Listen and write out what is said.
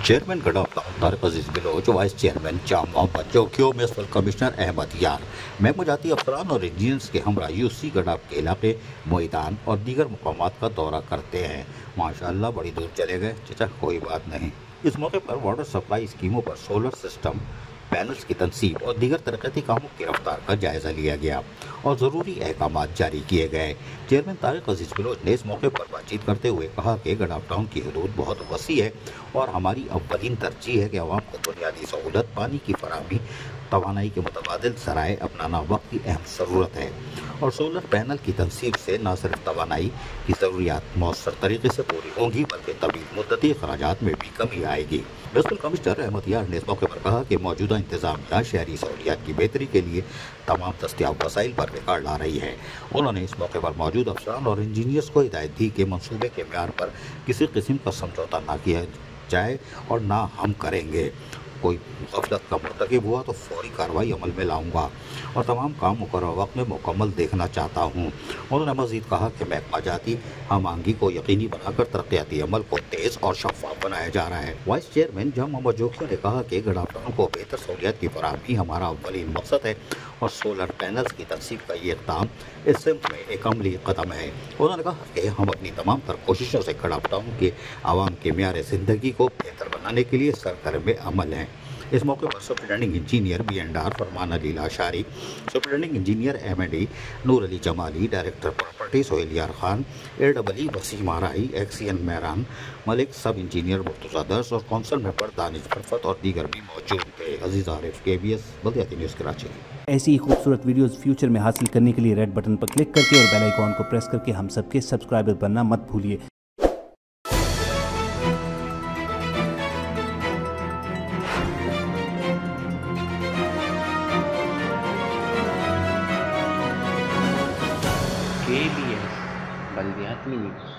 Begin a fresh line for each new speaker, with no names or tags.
Chairman گڑھ طارق عزیز Baloch, vice chairman جام محمد چوکیو، municipal commissioner Ahmad یار، محکمہ افسران اور انجینئرز کے ہمراہ یوسی گڑھ کے علاقے میدان اور دیگر مقامات کا دورہ کرتے ہیں۔ ماشاءاللہ بڑی دور چلے گئے چچا، کوئی بات نہیں۔ اس موقع پر واٹر سپلائی اسکیموں پر سولر سسٹم پینلز کی تنصیب اور دیگر ترقیاتی کاموں کی رفتار کا جائزہ لیا گیا اور ضروری احکامات جاری کیے گئے۔ چیئرمین طارق عزیز بلوچ نے اس موقع پر بات چیت کرتے ہوئے کہا کہ گڑھ ٹاؤن کی حدود بہت وسیع ہے اور ہماری اولین ترجیح ہے کہ عوام کو بنیادی سہولت، پانی کی فراہمی، توانائی کے متبادل ذرائع اپنانا وقت کی اہم ضرورت ہے، اور سولر پینل کی تنصیب سے نہ صرف توانائی کی ضروریات مؤثر طریقے سے پوری ہوں گی بلکہ طویل مدتی اخراجات میں بھی کمی آئے گی۔ میونسپل کمشنر احمد یار نے اس موقع پر کہا کہ موجودہ انتظامیہ شہری سہولیات کی بہتری کے لیے تمام دستیاب وسائل پر ریکارڈ لا رہی ہے۔ انہوں نے اس موقع پر موجود افسران اور انجینئرز کو ہدایت دی کہ منصوبے کے معیار پر کسی قسم کا سمجھوتہ نہ کیا جائے اور نہ ہم کریں گے۔ کوئی غفلت کا مرتکب ہوا تو فوری کارروائی عمل میں لاؤں گا اور تمام کام مقررہ وقت میں مکمل دیکھنا چاہتا ہوں۔ انہوں نے مزید کہا کہ محکمہ جاتی ہم آہنگی کو یقینی بنا کر ترقیاتی عمل کو تیز اور شفاف بنایا جا رہا ہے۔ وائس چیئرمین جام محمد چوکیو نے کہا کہ گڑھ ٹاؤن کو بہتر سہولیات کی فراہمی ہمارا اولین مقصد ہے اور سولر پینلز کی تنصیب کا یہ اقدام اس سمت میں ایک عملی قدم ہے۔ انہوں نے کہا کہ ہم اپنی تمام تر کوششوں سے گڑھ ٹاؤن کے عوام کے معیار زندگی کو بہتر بنانے کے لیے سرگرم عمل ہیں۔ اس موقع پر سپرنٹینڈنگ انجینئر BNR فرمان علی لاشاری، سپرنٹینڈنگ انجینئر MD نور علی جمالی، ڈائریکٹر پراپرٹی سہیل یار خان، AEE وسیم آرائی، XCN مہران ملک، سب انجینئر مرتضیٰ درس اور کونسل ممبر دانش فرفت اور دیگر بھی موجود تھے۔ عزیز عارف، KBS بلدیاتی نیوز کراچی۔
ایسی ہی خوبصورت ویڈیوز فیوچر میں حاصل کرنے کے لیے ریڈ بٹن پر کلک کر کے اور بیل آئیکن کو پریس کر کے ہم سب کے سبسکرائبر بننا مت بھولیے۔
KBS بلدیاتی نیوز۔